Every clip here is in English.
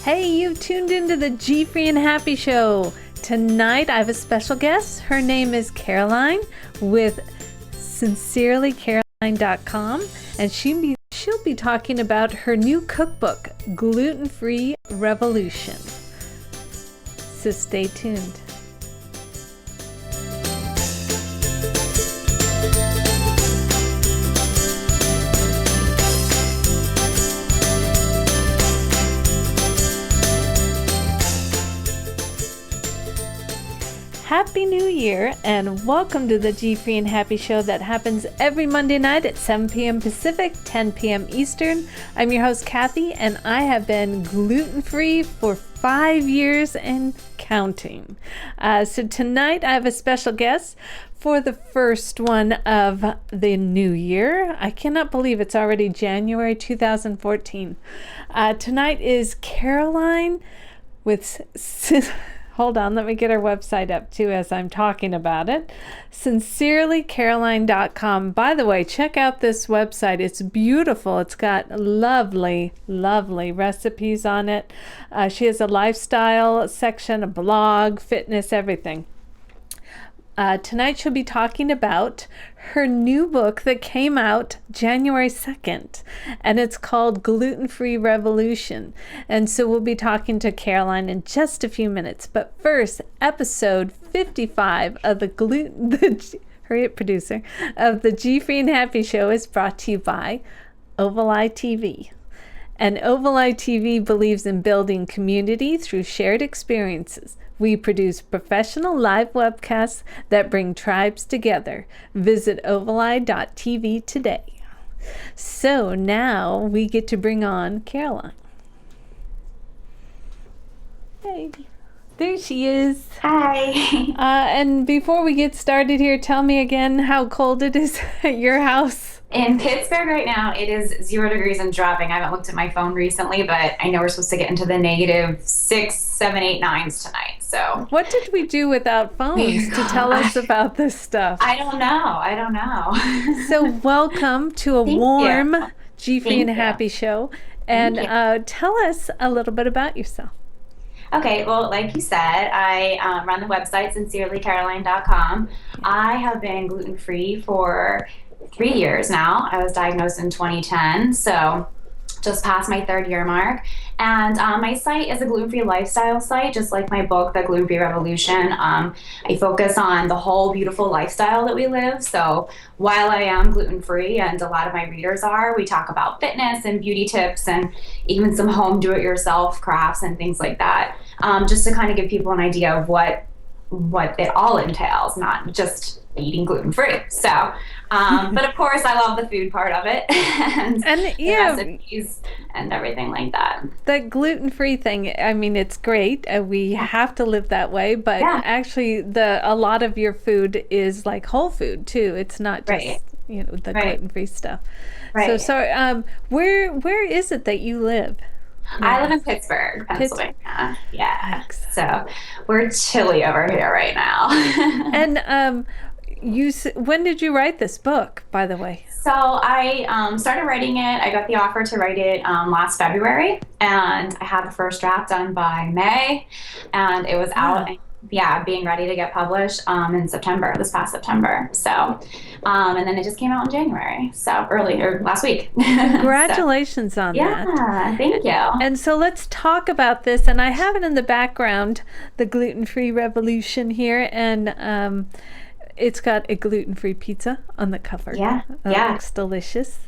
Hey, you've tuned into the GFree and Happy Show. Tonight I have a special guest. Her name is Caroline with sincerelycaroline.com, and she'll be talking about her new cookbook, Gluten-Free Revolution. So stay tuned. Happy New Year and welcome to the GFree and Happy Show that happens every Monday night at 7 p.m. Pacific, 10 p.m. Eastern. I'm your host Kathy and I have been gluten-free for 5 years and counting. So tonight I have a special guest for the first one of the new year. I cannot believe it's already January 2014. Tonight is Caroline with... Hold on, let me get our website up too as I'm talking about it. Sincerelycaroline.com. By the way, check out this website. It's beautiful. It's got lovely, lovely recipes on it. She has a lifestyle section, a blog, fitness, everything. Tonight she'll be talking about her new book that came out January 2nd, and it's called Gluten-Free Revolution. And so we'll be talking to Caroline in just a few minutes. But first, episode 55 of hurry up, producer, of the GFree and Happy Show is brought to you by Oval Eye TV. And Oval Eye TV believes in building community through shared experiences. We produce professional live webcasts that bring tribes together. Visit ovaleye.tv today. So now we get to bring on Caroline. Hey, there she is. Hi. And before we get started here, tell me again how cold it is at your house. In Pittsburgh right now, it is 0 degrees and dropping. I haven't looked at my phone recently, but I know we're supposed to get into the negative 6, 7, 8, 9s tonight. So what did we do without phones to tell us about this stuff? I don't know. So welcome to a warm GFree and you. Happy Show. And tell us a little bit about yourself. Okay, well, like you said, I run the website sincerelycaroline.com. I have been gluten-free for 3 years now. I was diagnosed in 2010, so just past my 3rd year mark. And my site is a gluten-free lifestyle site, just like my book, The Gluten-Free Revolution. I focus on the whole beautiful lifestyle that we live. So while I am gluten-free, and a lot of my readers are, we talk about fitness and beauty tips and even some home do-it-yourself crafts and things like that, just to kind of give people an idea of what it all entails, not just eating gluten-free. So, but of course I love the food part of it and the recipes and everything like that. The gluten-free thing, I mean, it's great. We have to live that way, but actually a lot of your food is like whole food too. It's not just, the gluten-free stuff. Right. So where is it that you live? I live in Pittsburgh, Pennsylvania. Yeah. Thanks. So we're chilly over here right now. And when did you write this book, by the way? So I started writing it. I got the offer to write it last February, and I had the first draft done by May, and it was out. Being ready to get published in September, this past September. So, and then it just came out in January, so last week. Congratulations on that. Yeah, thank you. And so let's talk about this. And I have it in the background, the Gluten-Free Revolution here, and it's got a gluten-free pizza on the cover. Yeah. It looks delicious.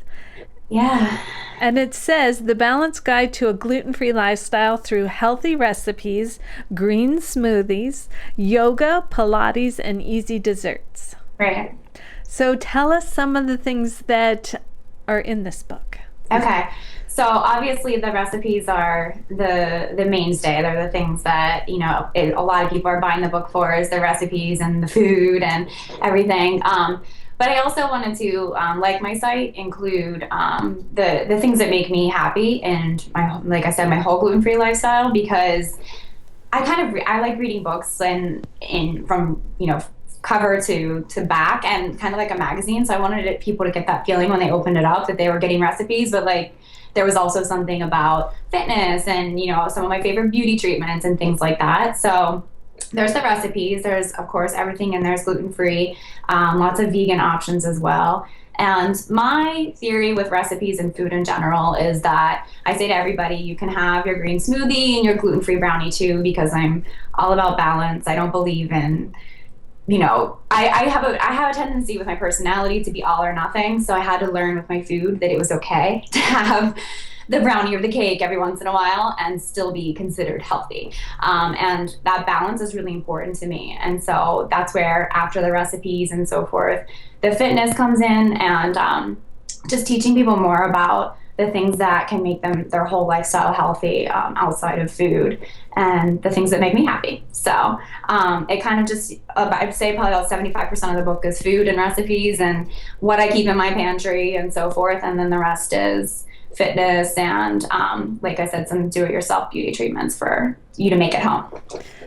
Yeah. And it says, the balanced guide to a gluten-free lifestyle through healthy recipes, green smoothies, yoga, Pilates, and easy desserts. Right. So tell us some of the things that are in this book. Okay. So obviously the recipes are the mainstay. They're the things that, a lot of people are buying the book for, is the recipes and the food and everything. But I also wanted to, like my site, include the things that make me happy and like I said, my whole gluten-free lifestyle, because I like reading books and from cover to back and kind of like a magazine. So I wanted people to get that feeling when they opened it up that they were getting recipes, but like there was also something about fitness and, some of my favorite beauty treatments and things like that. So there's the recipes. There's, of course, everything in there is gluten-free, lots of vegan options as well. And my theory with recipes and food in general is that I say to everybody, you can have your green smoothie and your gluten-free brownie too, because I'm all about balance. I don't believe in, I have a tendency with my personality to be all or nothing. So I had to learn with my food that it was okay to have the brownie or the cake every once in a while and still be considered healthy. And that balance is really important to me. And so that's where, after the recipes and so forth, the fitness comes in, and just teaching people more about the things that can make them their whole lifestyle healthy, outside of food, and the things that make me happy. So it kind of just, I'd say probably about 75% of the book is food and recipes and what I keep in my pantry and so forth. And then the rest is fitness and, like I said, some do-it-yourself beauty treatments for you to make at home.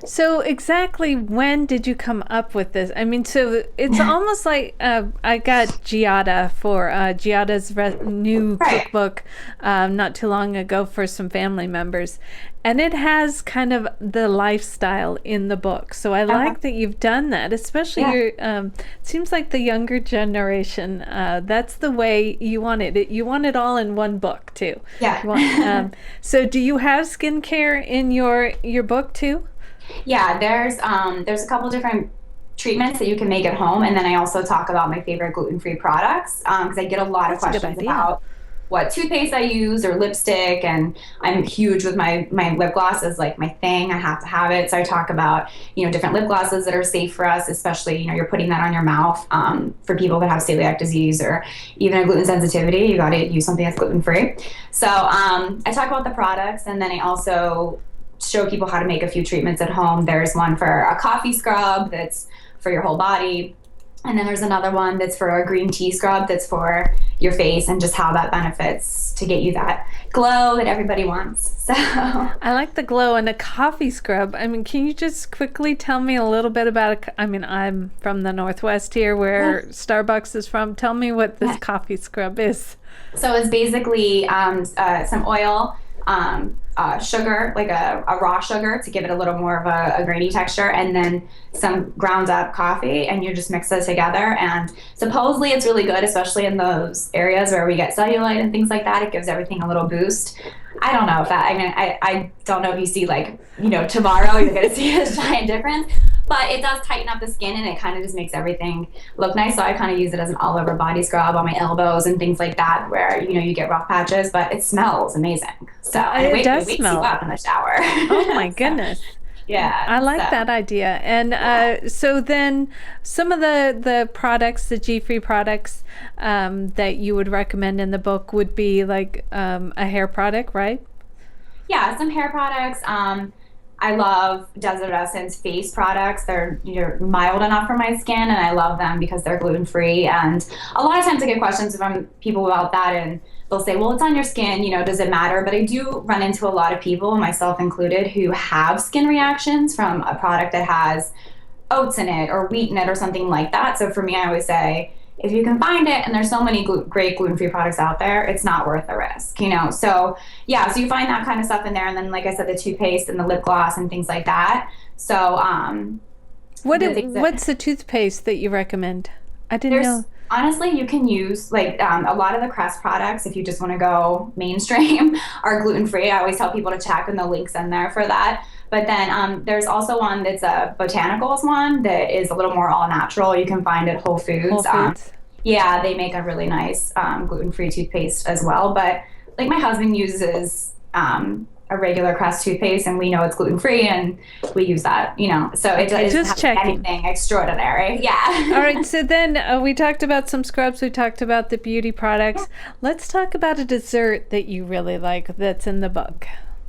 So exactly when did you come up with this? I mean, so it's almost like I got Giada for Giada's new cookbook not too long ago for some family members. And it has kind of the lifestyle in the book. So I like that you've done that, especially it seems like the younger generation, that's the way you want it. You want it all in one book too. Yeah. So do you have skincare in your book too? Yeah, there's a couple different treatments that you can make at home, and then I also talk about my favorite gluten-free products, because I get a lot of questions about what toothpaste I use or lipstick, and I'm huge with my lip gloss is like my thing. I have to have it. So I talk about, different lip glosses that are safe for us, especially, you're putting that on your mouth, for people that have celiac disease or even a gluten sensitivity. You got to use something that's gluten-free. So I talk about the products, and then I also show people how to make a few treatments at home. There's one for a coffee scrub that's for your whole body. And then there's another one that's for a green tea scrub that's for your face, and just how that benefits to get you that glow that everybody wants. So I like the glow. And a coffee scrub, I mean, can you just quickly tell me a little bit about it? I mean, I'm from the Northwest here where Starbucks is from. Tell me what this coffee scrub is. So it's basically some oil, sugar, like a raw sugar to give it a little more of a grainy texture, and then some ground up coffee, and you just mix it together. And supposedly it's really good, especially in those areas where we get cellulite and things like that. It gives everything a little boost. I don't know if that, I don't know if you see tomorrow you're going to see a giant difference, but it does tighten up the skin, and it kind of just makes everything look nice. So I kind of use it as an all over body scrub on my elbows and things like that, where, you get rough patches, but it smells amazing. So it wakes you up in the shower. Oh my goodness. Yeah, I like that idea. And so then some of the products, the GFree products that you would recommend in the book would be like a hair product, right? Yeah, some hair products. I love Desert Essence face products. They're mild enough for my skin, and I love them because they're gluten-free. And a lot of times I get questions from people about that, and they'll say, well, it's on your skin, does it matter? But I do run into a lot of people, myself included, who have skin reactions from a product that has oats in it or wheat in it or something like that. So for me, I always say, if you can find it, and there's so many great gluten-free products out there, it's not worth the risk, So yeah, so you find that kind of stuff in there, and then like I said, the toothpaste and the lip gloss and things like that. So what's the toothpaste that you recommend? I didn't know. Honestly, you can use a lot of the Crest products, if you just want to go mainstream, are gluten-free. I always tell people to check, and the link's in there for that. But then there's also one that's a botanicals one that is a little more all natural. You can find at Whole Foods. Yeah, they make a really nice gluten-free toothpaste as well. But like my husband uses a regular Crest toothpaste, and we know it's gluten-free, and we use that, So it doesn't have anything extraordinary. Yeah. All right. So then we talked about some scrubs. We talked about the beauty products. Let's talk about a dessert that you really like that's in the book.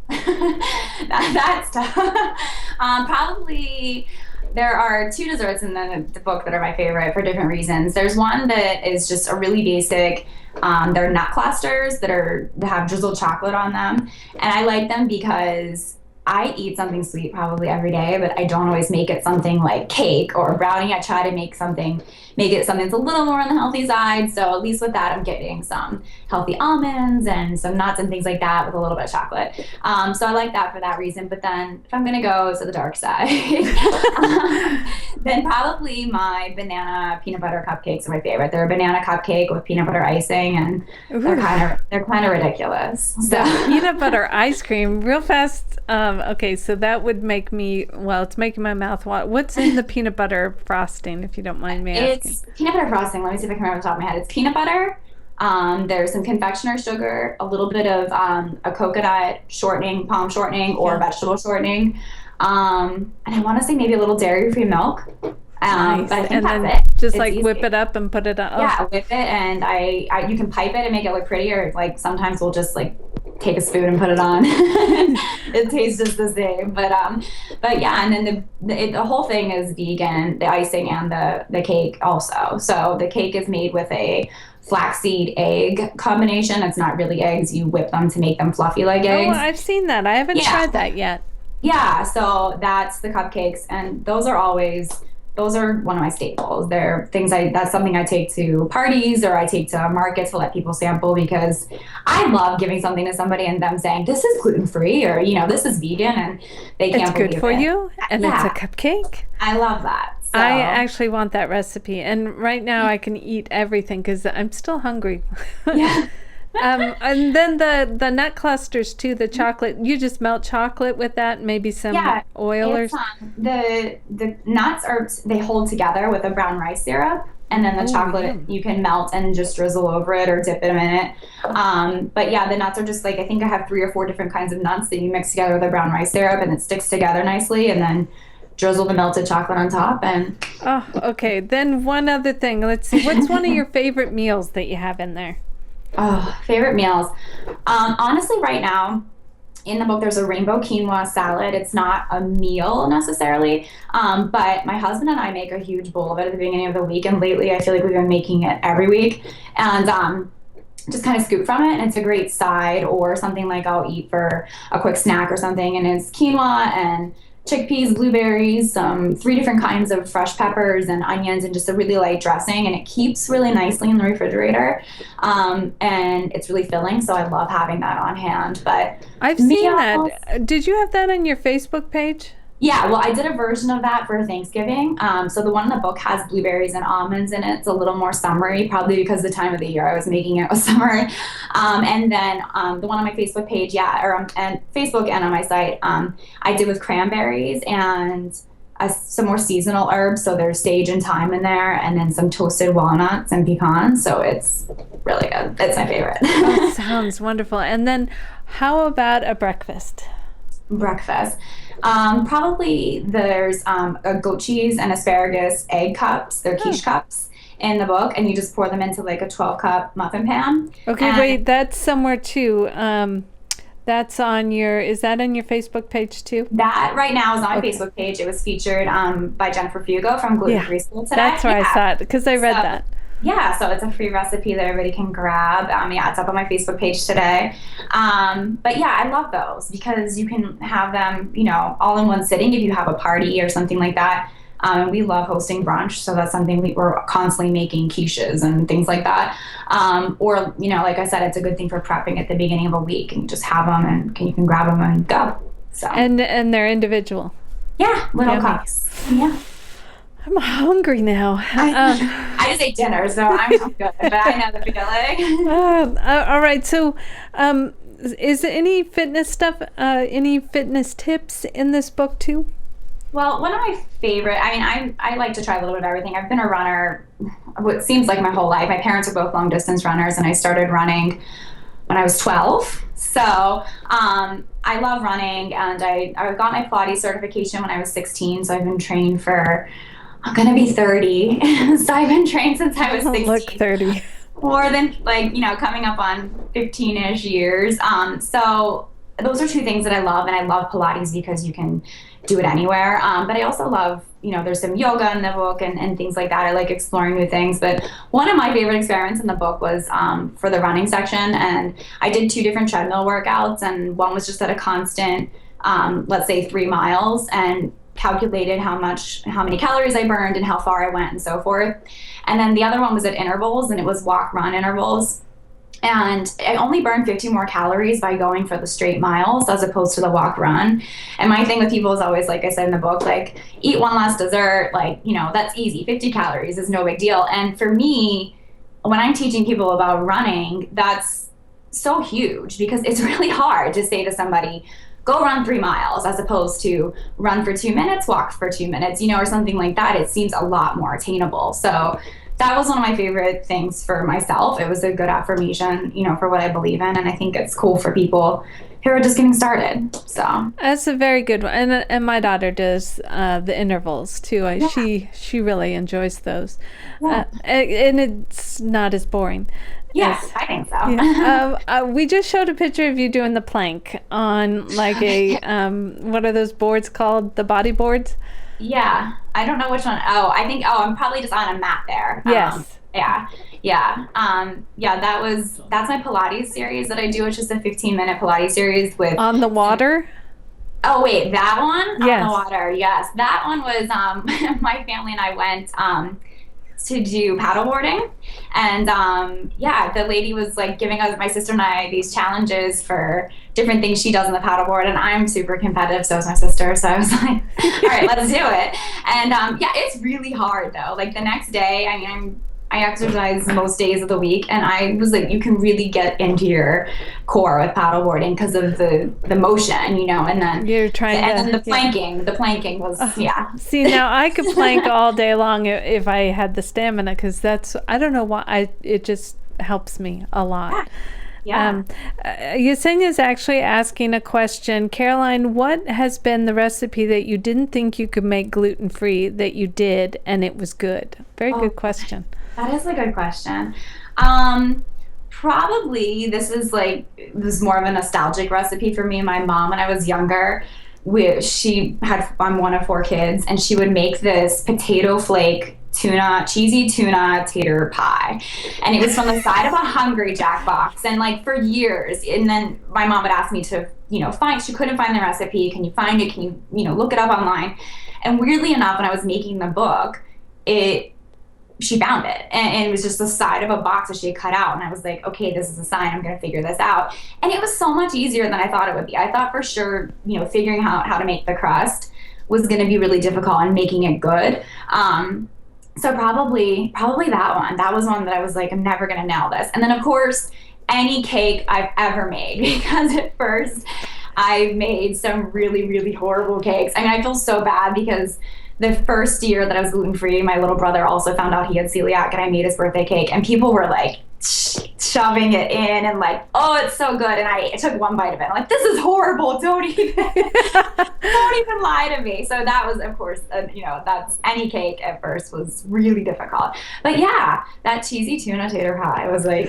That's tough. Probably there are two desserts in the book that are my favorite for different reasons. There's one that is just a really basic. They're nut clusters that have drizzled chocolate on them, and I like them because I eat something sweet probably every day, but I don't always make it something like cake or brownie. I try to make it something that's a little more on the healthy side. So at least with that, I'm getting some healthy almonds and some nuts and things like that with a little bit of chocolate. So I like that for that reason. But then if I'm going to go to the dark side, then probably my banana peanut butter cupcakes are my favorite. They're a banana cupcake with peanut butter icing, and Ooh. they're kind of ridiculous. So The peanut butter ice cream, real fast. Okay, so that would make me, well, it's making my mouth water. What's in the peanut butter frosting, if you don't mind me asking? it's peanut butter frosting. Let me see if I can remember off the top of my head. It's peanut butter. There's some confectioner sugar, a little bit of a coconut shortening, palm shortening, or Yeah. vegetable shortening. And I want to say maybe a little dairy-free milk. Nice. But I think And that's then it. just It's like whip easy. it up and put it on. Oh, Yeah, whip it, and I you can pipe it and make it look pretty, or like sometimes we'll just like take a spoon and put it on. It tastes just the same, but yeah, and then the whole thing is vegan, the icing and the cake also. So the cake is made with a flaxseed egg combination. It's not really eggs; you whip them to make them fluffy like oh, eggs. I've seen that. I haven't Yeah, tried that yet. yeah, so that's the cupcakes, and those are one of my staples. They're things that's something I take to parties or I take to markets to let people sample because I love giving something to somebody and them saying this is gluten free or this is vegan and they It's can't good believe for it. you, and it's a Yeah, cupcake. I love that. I So actually want that recipe, and right now I can eat everything because I'm still hungry. yeah. And then the nut clusters too, the chocolate. You just melt chocolate with that, maybe some Yeah, oil or. it's the nuts are they hold together with a brown rice syrup, and then the Oh, chocolate yum. you can melt and just drizzle over it or dip them in it. But yeah, the nuts are just like I think I have 3 or 4 different kinds of nuts that you mix together with a brown rice syrup, and it sticks together nicely, and then drizzle the melted chocolate on top, and Oh, okay. Then one other thing. Let's see. What's one of your favorite meals that you have in there? oh, favorite meals. Honestly, right now. In the book, there's a rainbow quinoa salad. It's not a meal necessarily, but my husband and I make a huge bowl of it at the beginning of the week. And lately, I feel like we've been making it every week and just kind of scoop from it. And it's a great side or something like I'll eat for a quick snack or something. And it's quinoa and chickpeas, blueberries, 3 different kinds of fresh peppers and onions, and just a really light dressing. And it keeps really nicely in the refrigerator. And it's really filling. So I love having that on hand. But I've seen meals. that. Did you have that on your Facebook page? Yeah, well, I did a version of that for Thanksgiving. So the one in the book has blueberries and almonds in it. It's a little more summery, probably because the time of the year I was making it was summer. And then the one on my Facebook page, yeah, or and Facebook and on my site, I did with cranberries and some more seasonal herbs. So there's sage and thyme in there, and then some toasted walnuts and pecans. So it's really good. It's my favorite. Oh, sounds wonderful. And then how about a breakfast? Breakfast. Probably there's a goat cheese and asparagus egg cups. They're Oh, quiche cups in the book, and you just pour them into like a 12-cup muffin pan. okay, And wait, that's somewhere too. That's on your, is that on your Facebook page too? that right now is on my Okay. Facebook page. It was featured by Jennifer Fugo from Gluten Yeah, Free School today. that's where I Yeah. saw it because I read So that. yeah, so it's a free recipe that everybody can grab. Yeah, it's up on my Facebook page today. But yeah, I love those because you can have them, all in one sitting if you have a party or something like that. We love hosting brunch, so that's something we're constantly making quiches and things like that. Or, like I said, it's a good thing for prepping at the beginning of a week, and you just have them and you can grab them and go. So And they're individual. yeah, little Yummy. cups. Yeah. I'm hungry now. I just ate dinner, so I'm good, but I know the feeling. All right. So, is there any fitness stuff, any fitness tips in this book too? Well, one of my favorite, I like to try a little bit of everything. I've been a runner what seems like my whole life. My parents are both long distance runners, and I started running when I was 12. So I love running, and I got my Pilates certification when I was 16. So I've been trained for, I'm going to be 30. So I've been trained since I was Look, 16. 30. More than coming up on 15-ish years. So those are 2 things that I love, and I love Pilates because you can do it anywhere. But I also love, there's some yoga in the book and things like that. I like exploring new things. But one of my favorite experiments in the book was for the running section, and I did 2 different treadmill workouts, and one was just at a constant let's say 3 miles, and calculated how many calories I burned and how far I went and so forth. And then the other one was at intervals, and it was walk run intervals. And I only burned 50 more calories by going for the straight miles as opposed to the walk run. And my thing with people is always, like I said in the book, like, eat one less dessert. Like, that's easy. 50 calories is no big deal. And for me, when I'm teaching people about running, that's so huge because it's really hard to say to somebody, go run 3 miles as opposed to run for 2 minutes, walk for 2 minutes, or something like that. It seems a lot more attainable. So that was one of my favorite things for myself. It was a good affirmation, for what I believe in. And I think it's cool for people who are just getting started. So that's a very good one. And my daughter does the intervals too. yeah. She really enjoys those. Yeah. And it's not as boring. Yes, I think so. Yeah. We just showed a picture of you doing the plank on like a, what are those boards called? The body boards? Yeah, I don't know which one. I'm probably just on a mat there. Yes. Yeah. That's my Pilates series that I do. It's just a 15-minute Pilates series with On the water? Oh wait, that one? Yes. On the water. Yes. That one was my family and I went to do paddleboarding, and the lady was like giving us, my sister and I, these challenges for different things she does on the paddleboard, and I'm super competitive, so is my sister, so I was like, all right, let's do it. And it's really hard though. Like the next day, I exercise most days of the week, and I was like, you can really get into your core with paddleboarding because of the motion, and then you're trying and then the planking. The planking was See, now I could plank all day long if I had the stamina, because I don't know why, it just helps me a lot. Yeah. Yesenia is actually asking a question. Caroline, what has been the recipe that you didn't think you could make gluten-free that you did and it was good? Very good question. That is a good question. Probably this is more of a nostalgic recipe for me and my mom when I was younger. I'm one of 4 kids, and she would make this potato flake cheesy tuna tater pie, and it was from the side of a Hungry Jack box, and like for years. And then my mom would ask me to she couldn't find the recipe. Can you find it? Can you look it up online? And weirdly enough, when I was making the book, she found it, and it was just the side of a box that she had cut out, and I was like, okay, this is a sign, I'm gonna figure this out. And it was so much easier than I thought it would be. I thought for sure figuring out how to make the crust was gonna be really difficult, and making it good. So probably that one. That was one that I was like, I'm never gonna nail this. And then of course, any cake I've ever made, because at first I made some really, really horrible cakes. I feel so bad because the first year that I was gluten-free, my little brother also found out he had celiac, and I made his birthday cake, and people were like shoving it in and like, oh, it's so good. And I took one bite of it. I'm like, this is horrible. Don't even lie to me. So that was, of course, that's any cake at first was really difficult. But yeah, that cheesy tuna tater pie was like,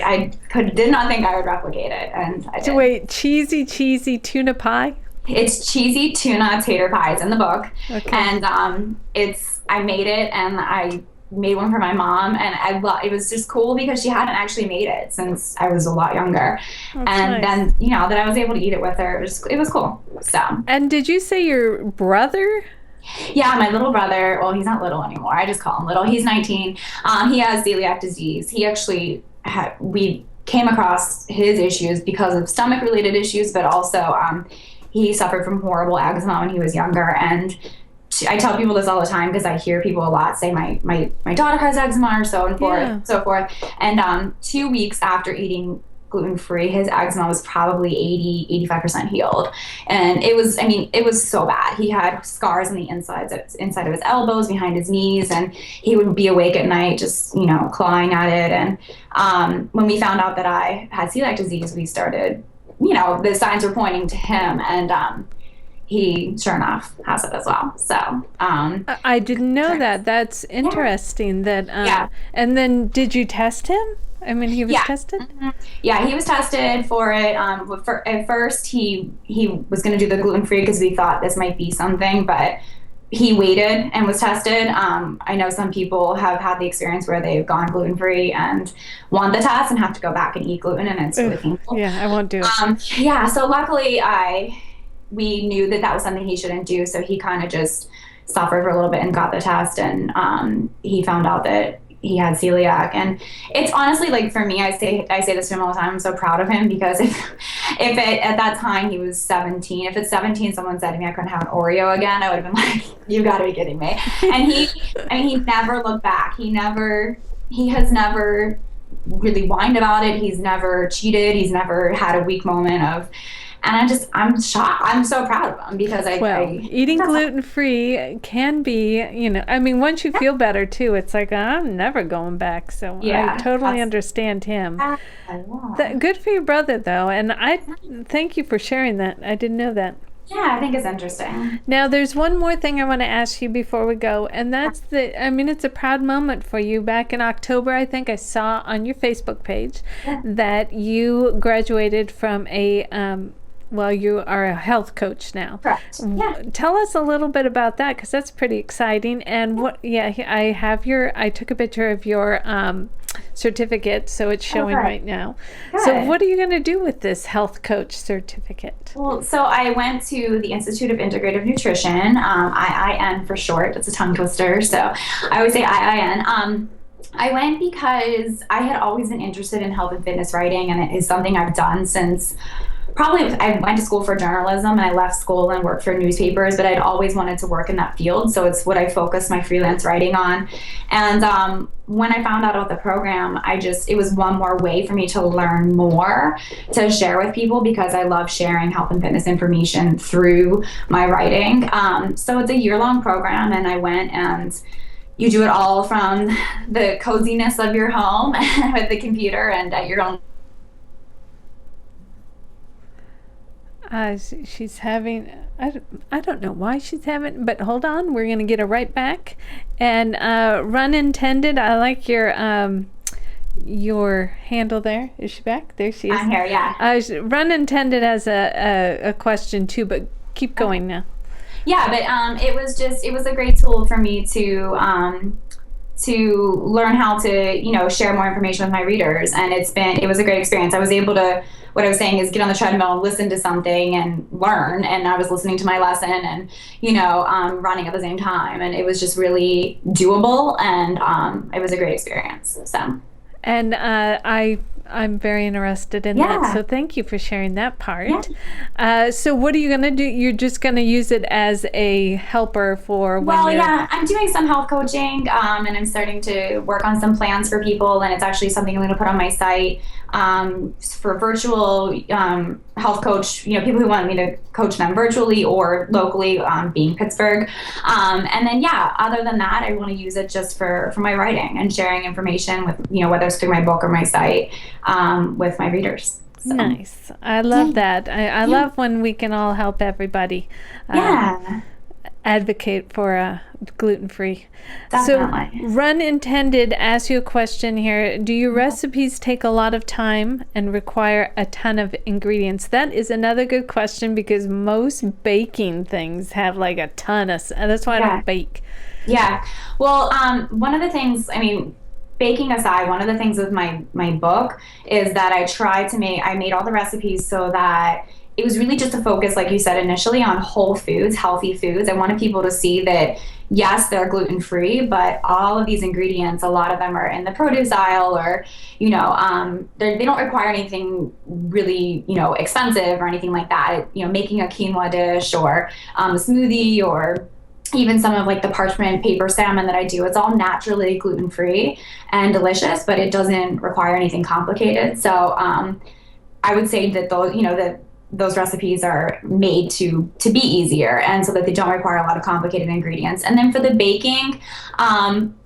did not think I would replicate it. And I did. So wait, cheesy tuna pie? It's cheesy tuna tater pies in the book. Okay. And I made it, and I made one for my mom, and it was just cool because she hadn't actually made it since I was a lot younger. That's and nice. Then that I was able to eat it with her. It was cool. So. And did you say your brother? Yeah, my little brother. Well, he's not little anymore. I just call him little. He's 19. He has celiac disease. He actually we came across his issues because of stomach related issues, but also he suffered from horrible eczema when he was younger. And I tell people this all the time because I hear people a lot say my daughter has eczema or so forth. And 2 weeks after eating gluten-free, his eczema was probably 85% healed. And it was so bad. He had scars on the inside of his elbows, behind his knees, and he would be awake at night just, clawing at it. And when we found out that I had celiac disease, we started, the signs were pointing to him, and he sure enough has it as well. So I didn't know that. That's interesting. Yeah. And then did you test him? He was tested? Mm-hmm. Yeah, he was tested for it. At first, he was going to do the gluten-free because we thought this might be something, but he waited and was tested. I know some people have had the experience where they've gone gluten-free and want the test and have to go back and eat gluten, and it's really painful. Yeah, I won't do it. So luckily we knew that that was something he shouldn't do. So he kind of just suffered for a little bit and got the test, and he found out that he had celiac. And it's honestly, like, for me, I say this to him all the time. I'm so proud of him, because at that time he was 17. If at 17 someone said to me I couldn't have an Oreo again, I would have been like, you got to be kidding me. And he never looked back. He has never really whined about it. He's never cheated. He's never had a weak moment of, and I'm shocked. I'm so proud of him, because eating gluten-free can be, I mean, once you feel better too, it's like, I'm never going back. So I totally understand him. Good for your brother, though. And I thank you for sharing that. I didn't know that. Yeah, I think it's interesting. Now, there's one more thing I want to ask you before we go, and that's it's a proud moment for you. Back in October, I think I saw on your Facebook page that you graduated from you are a health coach now. Correct. Yeah. Tell us a little bit about that, because that's pretty exciting. And I took a picture of your certificate, so it's showing right now. Good. So what are you going to do with this health coach certificate? Well, so I went to the Institute of Integrative Nutrition, IIN for short. It's a tongue twister, so I always say IIN. I went because I had always been interested in health and fitness writing, and it is something I've done since I went to school for journalism, and I left school and worked for newspapers, but I'd always wanted to work in that field. So it's what I focused my freelance writing on. And when I found out about the program, it was one more way for me to learn more, to share with people, because I love sharing health and fitness information through my writing. So it's a year-long program, and I went, and you do it all from the coziness of your home with the computer and at your own. She's having, I don't know why she's having, but hold on, we're going to get her right back. And run intended, I like your handle there. Is she back? There she is. I'm here, yeah. Run intended has a question too, but keep going now. Yeah, but it was a great tool for me to learn how to, share more information with my readers. And it was a great experience. I was able to, what I was saying is, get on the treadmill and listen to something and learn. And I was listening to my lesson and, running at the same time. And it was just really doable. And it was a great experience. So. And I'm very interested in that. So thank you for sharing that part. Yeah. So what are you going to do? You're just going to use it as a helper for when I'm doing some health coaching, and I'm starting to work on some plans for people, and it's actually something I'm going to put on my site for virtual health coach, people who want me to coach them virtually or locally, being Pittsburgh. And then, other than that, I want to use it just for my writing and sharing information with, whether it's through my book or my site, with my readers. So. Nice. I love that. I love when we can all help everybody. Advocate for gluten-free. Definitely. So Run Intended asks you a question here. Do your recipes take a lot of time and require a ton of ingredients? That is another good question, because most baking things have like a ton of, that's why I don't bake. Yeah. Well, one of the things, baking aside, one of the things with my book is that I made all the recipes so that it was really just a focus, like you said initially, on whole foods, healthy foods. I wanted people to see that, yes, they're gluten-free, but all of these ingredients, a lot of them are in the produce aisle, or, they don't require anything really, expensive or anything like that. Making a quinoa dish or a smoothie, or even some of like the parchment paper salmon that I do, it's all naturally gluten-free and delicious, but it doesn't require anything complicated. So I would say that those recipes are made to be easier, and so that they don't require a lot of complicated ingredients. And then for the baking,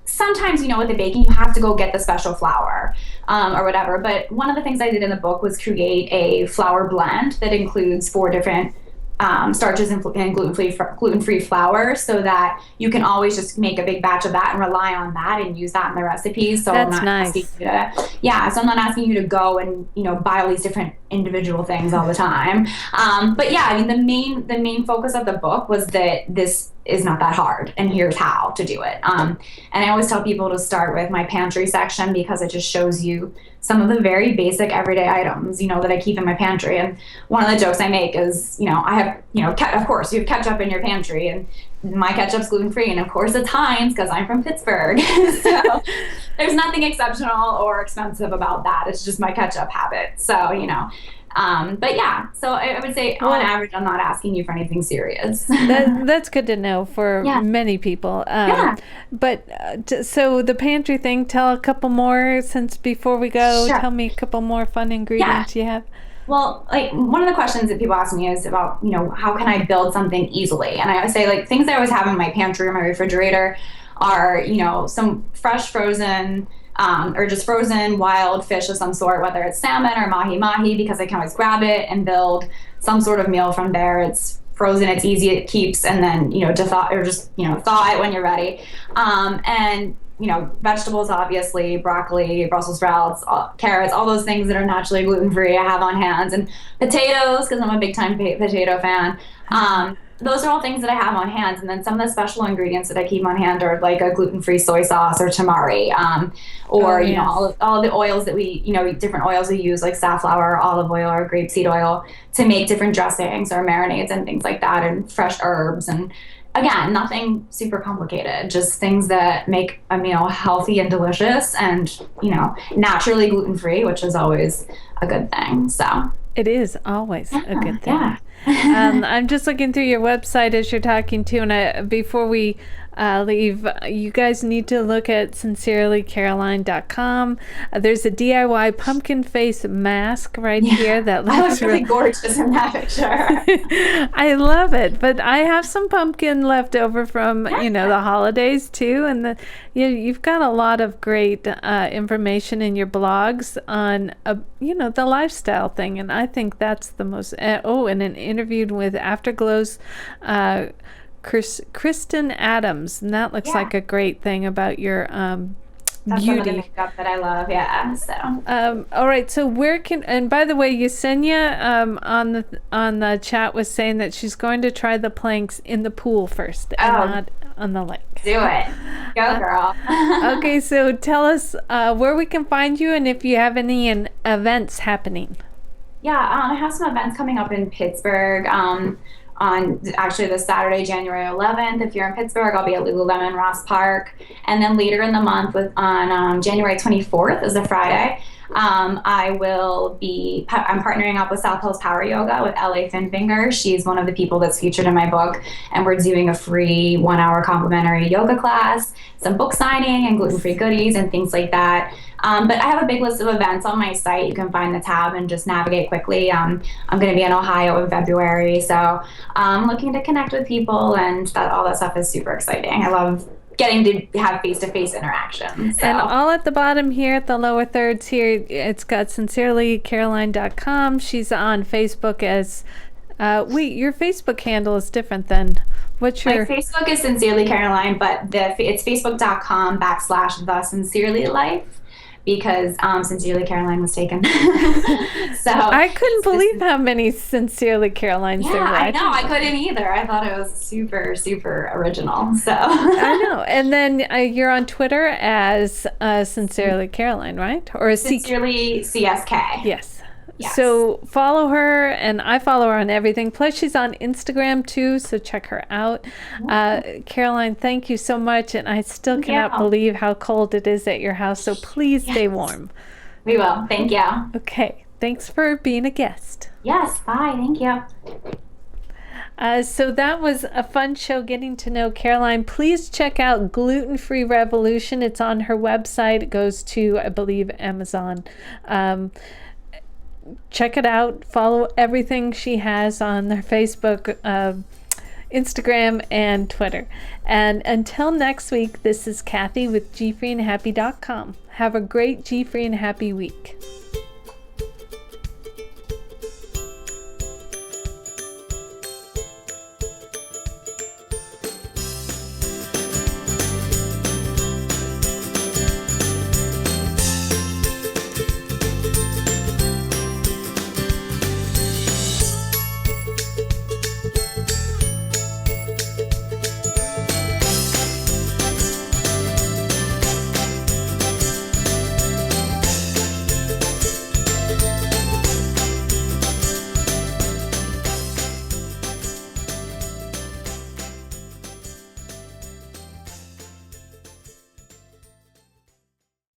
sometimes, with the baking, you have to go get the special flour or whatever. But one of the things I did in the book was create a flour blend that includes 4 different starches and gluten-free flour, so that you can always just make a big batch of that and rely on that and use that in the recipes. So that's I'm not asking you to, so I'm not asking you to go and buy all these different individual things all the time. But the main focus of the book was that this is not that hard, and here's how to do it. And I always tell people to start with my pantry section, because it just shows you some of the very basic everyday items, that I keep in my pantry. And one of the jokes I make is, I have, of course you have ketchup in your pantry, and my ketchup's gluten free, and of course it's Heinz because I'm from Pittsburgh. So there's nothing exceptional or expensive about that. It's just my ketchup habit. So, but yeah, so I would say on average, I'm not asking you for anything serious. That's good to know for Yeah. many people. Yeah. But so the pantry thing, tell a couple more since before we go, Sure. tell me a couple more fun ingredients you have. Well, like one of the questions that people ask me is about, how can I build something easily? And I would say like things I always have in my pantry or my refrigerator are, some fresh frozen or just frozen wild fish of some sort, whether it's salmon or mahi, because I can always grab it and build some sort of meal from there. It's frozen, it's easy, it keeps, and then, to thaw or just, thaw it when you're ready. And vegetables, obviously, broccoli, Brussels sprouts, carrots, all those things that are naturally gluten-free I have on hand, and potatoes, because I'm a big time potato fan. Those are all things that I have on hand. And then some of the special ingredients that I keep on hand are like a gluten-free soy sauce or tamari, or, all of the oils that we, different oils we use, like safflower, olive oil, or grapeseed oil to make different dressings or marinades and things like that, and fresh herbs. And again, nothing super complicated, just things that make a meal healthy and delicious and, naturally gluten-free, which is always a good thing. So it is always a good thing. Yeah. I'm just looking through your website as you're talking to, and before we leave, you guys need to look at sincerelycaroline.com. There's a DIY pumpkin face mask right here that looks I look really gorgeous in that picture. I love it, but I have some pumpkin left over from the holidays too, and you've got a lot of great information in your blogs on the lifestyle thing, and I think that's the most. And an interview with Afterglow's Kristen Adams, and that looks like a great thing about your That's beauty. some of the makeup that I love. Yeah. So. All right. So and by the way, Yesenia on the chat was saying that she's going to try the planks in the pool first, and not on the lake. Do it. Go, girl. Okay. So tell us where we can find you, and if you have any events happening. Yeah, I have some events coming up in Pittsburgh. On actually this Saturday, January 11th. If you're in Pittsburgh, I'll be at Lululemon Ross Park. And then later in the month, on January 24th is a Friday, I'm partnering up with South Hills Power Yoga with LA Finfinger. She's one of the people that's featured in my book, and we're doing a free 1-hour complimentary yoga class, some book signing, and gluten-free goodies and things like that. But I have a big list of events on my site. You can find the tab and just navigate quickly. I'm going to be in Ohio in February, so I'm looking to connect with people, and all that stuff is super exciting. I love getting to have face-to-face interaction. So. And all at the bottom here, at the lower thirds here, it's got sincerelycaroline.com. She's on Facebook as your Facebook handle is different than what's your... My Facebook is Sincerely Caroline, but it's facebook.com/the Sincerely Life, because Sincerely Caroline was taken. So I couldn't believe how many Sincerely Carolines there were. I know. I couldn't either. I thought it was super, super original. So I know. And then you're on Twitter as Sincerely Caroline, right? Or Sincerely CSK. Yes. So follow her, and I follow her on everything. Plus, she's on Instagram too, so check her out. Caroline, thank you so much, and I still cannot believe how cold it is at your house, so please stay warm. We will. Thank you. Okay. Thanks for being a guest. Yes. Bye. Thank you. So that was a fun show getting to know Caroline. Please check out Gluten Free Revolution. It's on her website. It goes to, I believe, Amazon. Check it out. Follow everything she has on her Facebook, Instagram, and Twitter. And until next week, this is Kathy with GFree and Happy.com. Have a great GFree and Happy week.